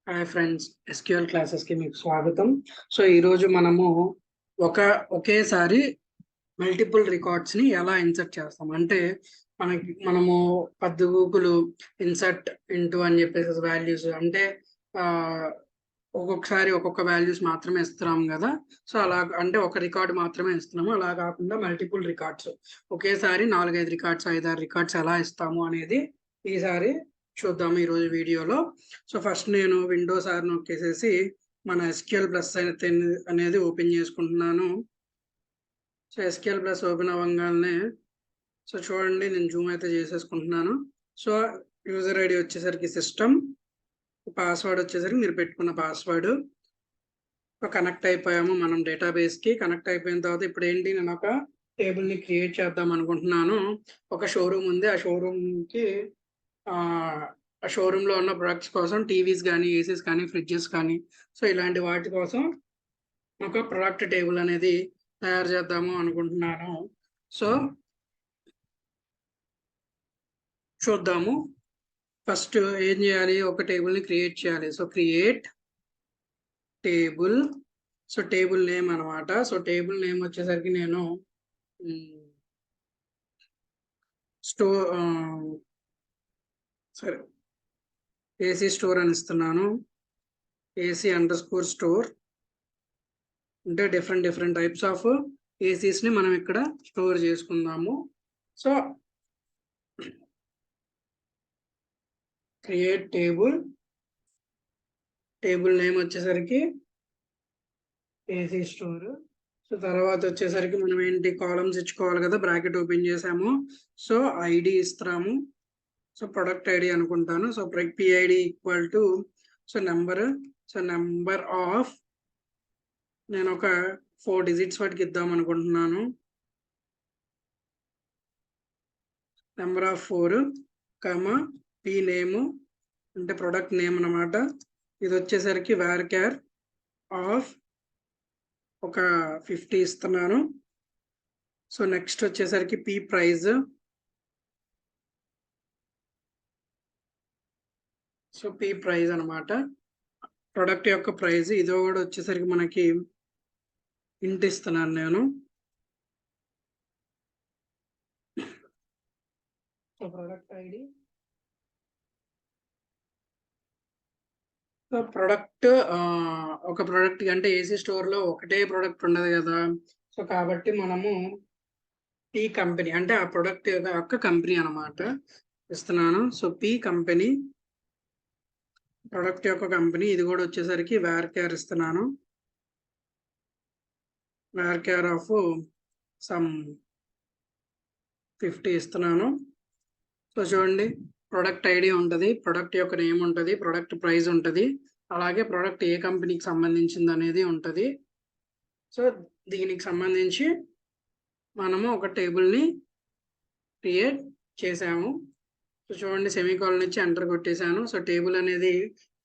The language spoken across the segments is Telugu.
హాయ్ ఫ్రెండ్స్, ఎస్క్యూఎల్ క్లాసెస్కి మీకు స్వాగతం. సో ఈరోజు మనము ఒకేసారి మల్టిపుల్ రికార్డ్స్ని ఎలా ఇన్సర్ట్ చేస్తాం అంటే మనము పద్దుగూకులు ఇన్సర్ట్ ఇంటూ అని చెప్పేసి వాల్యూస్ అంటే ఆ, ఒక్కొక్కసారి ఒక్కొక్క వాల్యూస్ మాత్రమే ఇస్తున్నాం కదా. సో అలా అంటే ఒక రికార్డ్ మాత్రమే ఇస్తున్నాము, అలా కాకుండా మల్టిపుల్ రికార్డ్స్ ఒకేసారి 4-5 రికార్డ్స్ 5-6 రికార్డ్స్ ఎలా ఇస్తాము అనేది ఈసారి చూద్దాము ఈరోజు వీడియోలో. సో ఫస్ట్ నేను విండోస్ ఆర్ నొక్కేసేసి మన ఎస్క్యూఎల్ ప్లస్ అనేది ఓపెన్ చేసుకుంటున్నాను. సో ఎస్క్యూఎల్ ప్లస్ ఓపెన్ అవ్వగానే సో చూడండి, నేను జూమ్ అయితే చేసేసుకుంటున్నాను. సో యూజర్ ఐడి వచ్చేసరికి సిస్టమ్, పాస్వర్డ్ వచ్చేసరికి మీరు పెట్టుకున్న పాస్వర్డ్. కనెక్ట్ అయిపోయాము మనం డేటాబేస్కి. కనెక్ట్ అయిపోయిన తర్వాత ఇప్పుడు ఏంటి, నేను ఒక టేబుల్ని క్రియేట్ చేద్దాం అనుకుంటున్నాను. ఒక షోరూమ్ ఉంది, ఆ షోరూమ్కి ఆ షోరూంలో ఉన్న ప్రొడక్ట్స్ కోసం టీవీస్ కానీ, ఏసీస్ కానీ, ఫ్రిడ్జెస్ కానీ, సో ఇలాంటి వాటి కోసం ఒక ప్రొడక్ట్ టేబుల్ అనేది తయారు చేద్దాము అనుకుంటున్నాను. సో చూద్దాము. ఫస్ట్ ఏం చేయాలి, ఒక టేబుల్ని క్రియేట్ చేయాలి. So create table, so table name అనమాట. సో టేబుల్ నేమ్ వచ్చేసరికి నేను స్టోర్ సరే ఏసీ స్టోర్ అని ఇస్తున్నాను. AC_స్టోర్ అంటే డిఫరెంట్ టైప్స్ ఆఫ్ ఏసీస్ని మనం ఇక్కడ స్టోర్ చేసుకుందాము. సో క్రియేట్ టేబుల్ నేమ్ వచ్చేసరికి ఏసీ స్టోర్. సో తర్వాత వచ్చేసరికి మనం ఏంటి, కాలమ్స్ ఇచ్చుకోవాలి కదా, బ్రాకెట్ ఓపెన్ చేసాము. సో ఐడి ఇస్తున్నాము. సో ప్రొడక్ట్ ఐడి అనుకుంటాను. So PID equal to so number of, నేను ఒక 4 డిజిట్స్ వాటికి ఇద్దాం అనుకుంటున్నాను. Number of 4 comma P name అంటే ప్రొడక్ట్ నేమ్ అనమాట. ఇది వచ్చేసరికి varchar ఆఫ్ ఒక 50 ఇస్తున్నాను. సో నెక్స్ట్ వచ్చేసరికి P price, so P price అనమాట, ప్రొడక్ట్ యొక్క ప్రైజ్. ఇది కూడా వచ్చేసరికి మనకి ఇంట్ ఇస్తున్నాను నేను. So product ID, so product ఒక ప్రోడక్ట్ అంటే ఏసీ స్టోర్లో ఒకటే ప్రోడక్ట్ ఉండదు కదా. సో కాబట్టి మనము పీ కంపెనీ అంటే ఆ ప్రొడక్ట్ యొక్క కంపెనీ అనమాట ఇస్తున్నాను. సో పీ కంపెనీ, ప్రొడక్ట్ యొక్క కంపెనీ. ఇది కూడా వచ్చేసరికి varchar ఇస్తున్నాను. varchar ఆఫ్ సమ్ 50 ఇస్తున్నాను. సో చూడండి, ప్రొడక్ట్ ఐడి ఉంటుంది, ప్రొడక్ట్ యొక్క నేమ్ ఉంటుంది, ప్రొడక్ట్ ప్రైస్ ఉంటుంది, అలాగే ప్రొడక్ట్ ఏ కంపెనీకి సంబంధించింది అనేది ఉంటుంది. సో దీనికి సంబంధించి మనము ఒక టేబుల్ని క్రియేట్ చేసాము. సో చూడండి, సెమీకోలన్ ఇచ్చి ఎంటర్ కొట్టేశాను. సో టేబుల్ అనేది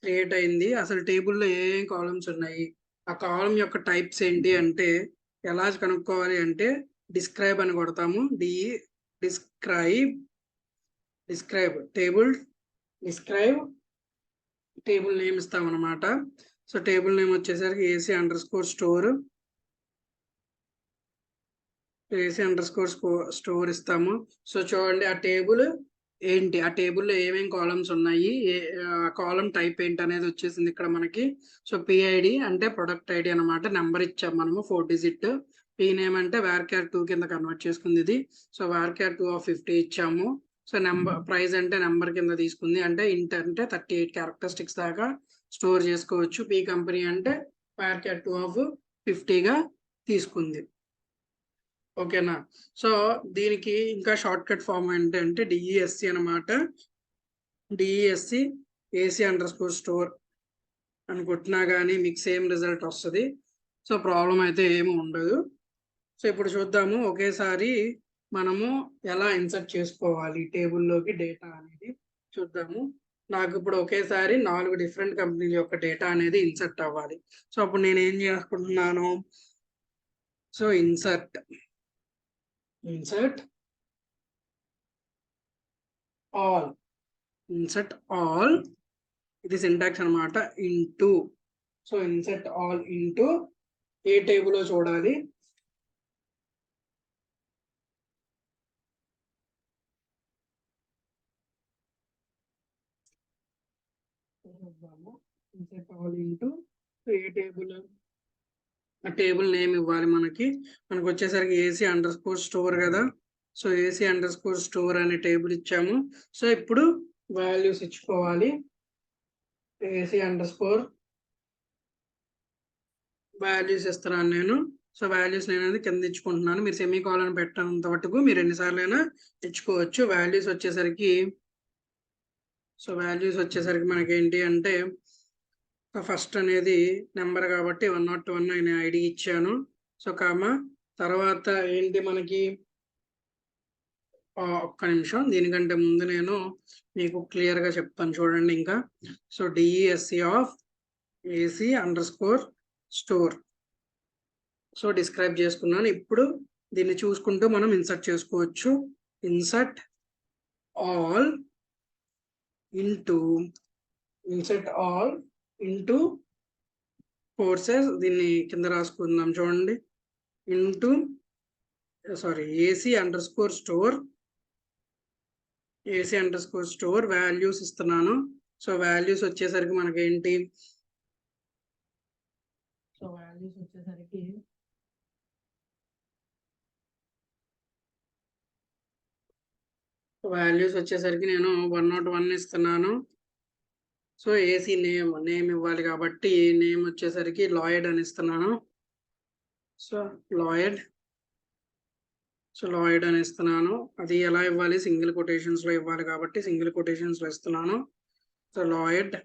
క్రియేట్ అయింది. అసలు టేబుల్లో ఏ కాలమ్స్ ఉన్నాయి, ఆ కాలం యొక్క టైప్స్ ఏంటి అంటే ఎలా కనుక్కోవాలి అంటే డిస్క్రైబ్ అని కొడతాము. డిస్క్రైబ్ టేబుల్ నేమ్ ఇస్తాం అనమాట. సో టేబుల్ నేమ్ వచ్చేసరికి AC_స్టోర్ స్టోర్ ఇస్తాము. సో చూడండి, ఆ టేబుల్ ఏంటి, ఆ టేబుల్లో ఏమేమి కాలమ్స్ ఉన్నాయి, కాలం టైప్ ఏంటి అనేది వచ్చేసింది ఇక్కడ మనకి. సో PID అంటే ప్రొడక్ట్ ఐడి అనమాట, నెంబర్ ఇచ్చాం మనము 4 డిజిట్. పీ నేమ్ అంటే varchar 2 కింద కన్వర్ట్ చేసుకుంది ఇది. సో varchar 2 ఆఫ్ 50 ఇచ్చాము. సో నెంబర్ ప్రైస్ అంటే నెంబర్ కింద తీసుకుంది, అంటే ఇంట్ అంటే 38 క్యారెక్టరిస్టిక్స్ దాకా స్టోర్ చేసుకోవచ్చు. పీ కంపెనీ అంటే varchar 2 ఆఫ్ 50గా తీసుకుంది. ఓకేనా. సో దీనికి ఇంకా షార్ట్ కట్ ఫామ్ ఏంటంటే DESC అనమాట. DESC AC_స్టోర్ అని కొట్టినా కానీ మీకు సేమ్ రిజల్ట్ వస్తుంది. సో ప్రాబ్లం అయితే ఏమి ఉండదు. సో ఇప్పుడు చూద్దాము ఒకేసారి మనము ఎలా ఇన్సర్ట్ చేసుకోవాలి టేబుల్లోకి డేటా అనేది చూద్దాము. నాకు ఇప్పుడు ఒకేసారి 4 డిఫరెంట్ కంపెనీల యొక్క డేటా అనేది ఇన్సర్ట్ అవ్వాలి. సో అప్పుడు నేను ఏం చేసుకుంటున్నాను, సో ఇన్సర్ట్ ఆల్ ఇది సింటాక్స్ అనమాట. Into, so insert all into a table చూడాలి, insert all into a table, ఆ టేబుల్ నేమ్ ఇవ్వాలి మనకి వచ్చేసరికి AC_store కదా. సో AC_store అనే టేబుల్ ఇచ్చాము. సో ఇప్పుడు వాల్యూస్ ఇచ్చుకోవాలి. AC_ వాల్యూస్ ఇస్తున్నాను నేను. సో వాల్యూస్ నేను అనేది కింద ఇచ్చుకుంటున్నాను. మీరు సెమీకోలన్ పెట్టినంత మటుకు మీరు ఎన్నిసార్లు అయినా ఇచ్చుకోవచ్చు. వాల్యూస్ వచ్చేసరికి మనకి ఏంటి అంటే ఫస్ట్ అనేది నెంబర్ కాబట్టి 101 అనే ఐడి ఇచ్చాను. సో తర్వాత ఏంటి మనకి ఒక్క నిమిషం, దీనికంటే ముందు నేను మీకు క్లియర్ గా చెప్తాను చూడండి. ఇంకా so DESC of AC_store, so describe చేసుకున్నాను. ఇప్పుడు దీన్ని చూసుకుంటూ మనం ఇన్సర్ట్ చేసుకోవచ్చు. ఇన్సర్ట్ ఆల్ ఇంటూ కోర్సెస్, దీన్ని కింద రాసుకుందాం చూడండి. ఇంటూ AC_store వాల్యూస్ ఇస్తున్నాను. సో వాల్యూస్ వచ్చేసరికి మనకి ఏంటి, సో వాల్యూస్ వచ్చేసరికి నేను 101 ఇస్తున్నాను. సో AC నేమ్ ఇవ్వాలి కాబట్టి నేమ్ వచ్చేసరికి లాయిడ్ అని ఇస్తున్నాను. సో లాయిడ్ అని ఇస్తున్నాను. అది ఎలా ఇవ్వాలి, సింగిల్ కొటేషన్స్ లో ఇవ్వాలి కాబట్టి సింగిల్ కొటేషన్స్ లో ఇస్తున్నాను. So Lloyd.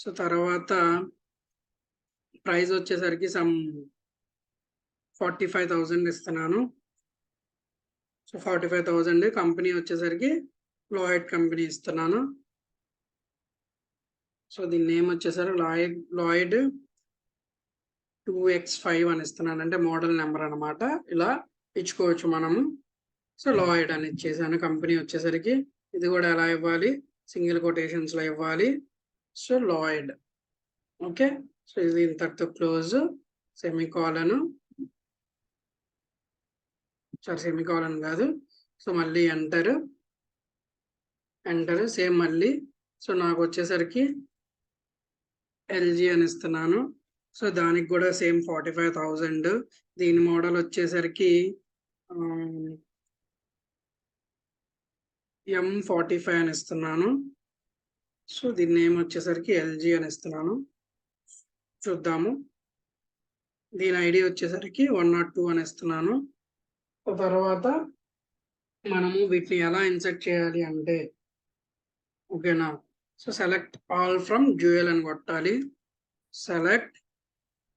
సో తర్వాత ప్రైస్ వచ్చేసరికి 45,000 ఇస్తున్నాను. సో 45,000. కంపెనీ వచ్చేసరికి లాయిడ్ కంపెనీ ఇస్తున్నాను. సో దీని నేమ్ వచ్చేసరికి లాయిడ్ 2x5 అని ఇస్తున్నాను, అంటే మోడల్ నెంబర్ అనమాట. ఇలా ఇచ్చుకోవచ్చు మనము. సో లాయిడ్ అని ఇచ్చేసాను. కంపెనీ వచ్చేసరికి ఇది కూడా ఎలా ఇవ్వాలి, సింగిల్ కొటేషన్స్ లో ఇవ్వాలి. So Lloyd. ఓకే, సో ఇది ఇంతటితో క్లోజ్. సెమీకోలన్ కాదు. సో మళ్ళీ ఎంటర్ సేమ్ మళ్ళీ. సో నాకు వచ్చేసరికి LG అని ఇస్తున్నాను. సో దానికి కూడా సేమ్ 45,000. దీని మోడల్ వచ్చేసరికి M45 అని ఇస్తున్నాను. సో దీని నేమ్ వచ్చేసరికి LG అని ఇస్తున్నాను. చూద్దాము. దీని ఐడి వచ్చేసరికి 102 అని ఇస్తున్నాను. తర్వాత మనము వీటిని ఎలా ఇన్సర్ట్ చేయాలి అంటే, ఓకేనా, so select all from dual అని కొట్టాలి. సెలెక్ట్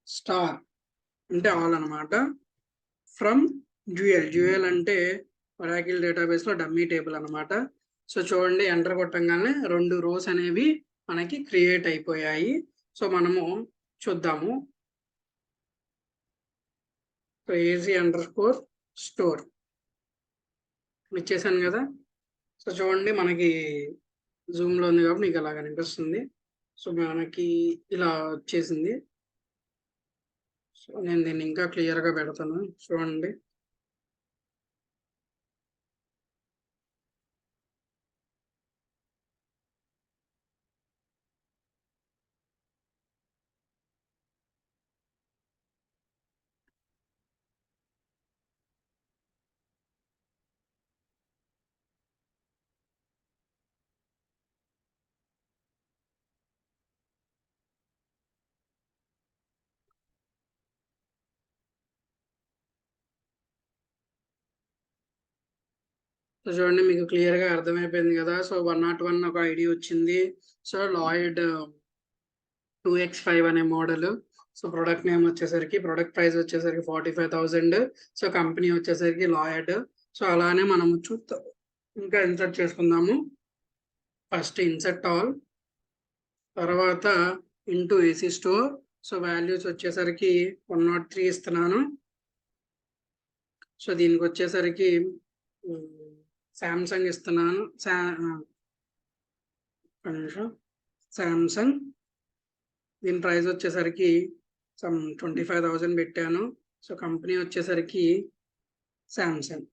స్టార్ అంటే ఆల్ అనమాట. ఫ్రమ్ డ్యూయల్ అంటే ఒరాకిల్ డేటాబేస్ లో డమ్మీ టేబుల్ అనమాట. సో చూడండి, ఎంటర్ కొట్టంగానే 2 రోస్ అనేవి మనకి క్రియేట్ అయిపోయాయి. సో మనము చూద్దాము. సో AC_store ఇచ్చేసాను కదా. సో చూడండి, మనకి జూమ్ లో ఉంది కాబట్టి మీకు అలా కనిపిస్తుంది. సో మనకి ఇలా వచ్చేసింది. సో నేను దీన్ని ఇంకా క్లియర్ గా పెడతాను చూడండి. సో చూడండి, మీకు క్లియర్ గా అర్థమైపోయింది కదా. సో 101 ఒక ఐడి వచ్చింది. సో లాయిడ్ 2x5 అనే మోడల్. సో ప్రొడక్ట్ నేమ్ వచ్చేసరికి, ప్రొడక్ట్ ప్రైస్ వచ్చేసరికి 45,000. సో కంపెనీ వచ్చేసరికి లాయిడ్. సో అలానే మనము చూద్దాం, ఇంకా ఇన్సర్ట్ చేసుకుందాము. ఫస్ట్ ఇన్సర్ట్ ఆల్, తర్వాత ఇంటూ AC_store. సో వాల్యూస్ వచ్చేసరికి 103 ఇస్తున్నాను. సో దీనికి వచ్చేసరికి శాంసంగ్ ఇస్తున్నాను. ఒక నిమిషం. శాంసంగ్, దీని ప్రైస్ వచ్చేసరికి సమ్ 25,000 పెట్టాను. సో కంపెనీ వచ్చేసరికి శాంసంగ్.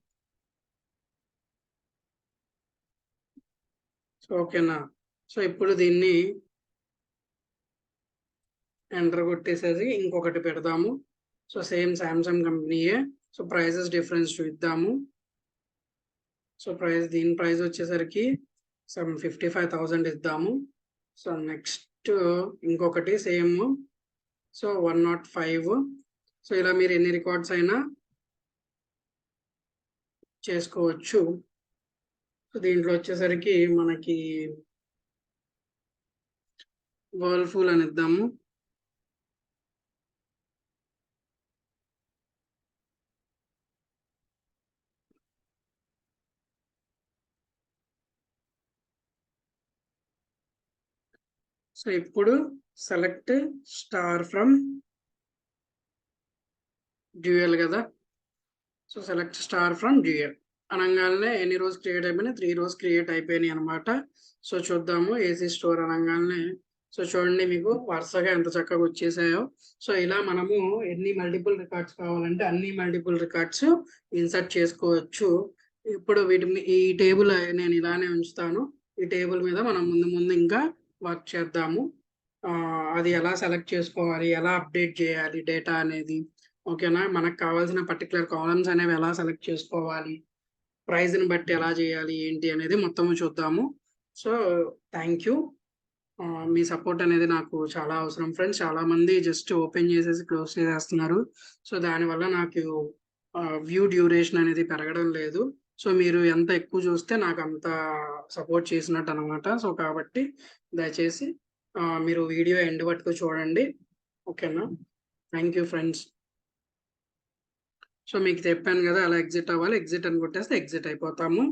సో ఓకేనా. సో ఇప్పుడు దీన్ని ఎంటర్ కొట్టేసేసి ఇంకొకటి పెడదాము. సో సేమ్ శాంసంగ్ కంపెనీయే. సో ప్రైజెస్ డిఫరెన్స్ చూద్దాము. సో దీని ప్రైస్ వచ్చేసరికి సమ్ 55,000 ఇద్దాము. సో నెక్స్ట్ ఇంకొకటి సేమ్. సో 105. సో ఇలా మీరు ఎన్ని రికార్డ్స్ అయినా చేసుకోవచ్చు. సో దీంట్లో వచ్చేసరికి మనకి వర్ల్ఫూల్ అని ఇద్దాము. సో ఇప్పుడు సెలెక్ట్ స్టార్ ఫ్రమ్ డ్యూయల్ కదా. So select star from dual అనగానే ఎన్ని రోజు క్రియేట్ అయిపోయినాయి, 3 రోజు క్రియేట్ అయిపోయినాయి అనమాట. సో చూద్దాము ఏసీ స్టోర్ అనగానే. సో చూడండి మీకు వరుసగా ఎంత చక్కగా వచ్చేసాయో. సో ఇలా మనము ఎన్ని మల్టిపుల్ రికార్డ్స్ కావాలంటే అన్ని మల్టిపుల్ రికార్డ్స్ ఇన్సర్ట్ చేసుకోవచ్చు. ఇప్పుడు ఈ టేబుల్ నేను ఇలానే ఉంచుతాను. ఈ టేబుల్ మీద మనం ముందు ఇంకా వర్క్ చేద్దాము. అది ఎలా సెలెక్ట్ చేసుకోవాలి, ఎలా అప్డేట్ చేయాలి డేటా అనేది, ఓకేనా. మనకు కావాల్సిన పర్టికులర్ కాలమ్స్ అనేవి ఎలా సెలెక్ట్ చేసుకోవాలి, ప్రైజ్ని బట్టి ఎలా చేయాలి ఏంటి అనేది మొత్తము చూద్దాము. So thank you. Me support అనేది నాకు చాలా అవసరం ఫ్రెండ్స్. చాలా మంది జస్ట్ ఓపెన్ చేసేసి క్లోజ్ చేసేస్తున్నారు. సో దానివల్ల నాకు వ్యూ డ్యూరేషన్ అనేది పెరగడం లేదు. సో మీరు ఎంత ఎక్కువ చూస్తే నాకు అంత సపోర్ట్ చేసినట్టు అనమాట. సో కాబట్టి దయచేసి మీరు వీడియో ఎండ్ వరకు చూడండి, ఓకేనా. Thank you friends. సో మీకు చెప్పాను కదా అలా ఎగ్జిట్ అవ్వాలి. ఎగ్జిట్ అని కొట్టేస్తే ఎగ్జిట్ అయిపోతాము.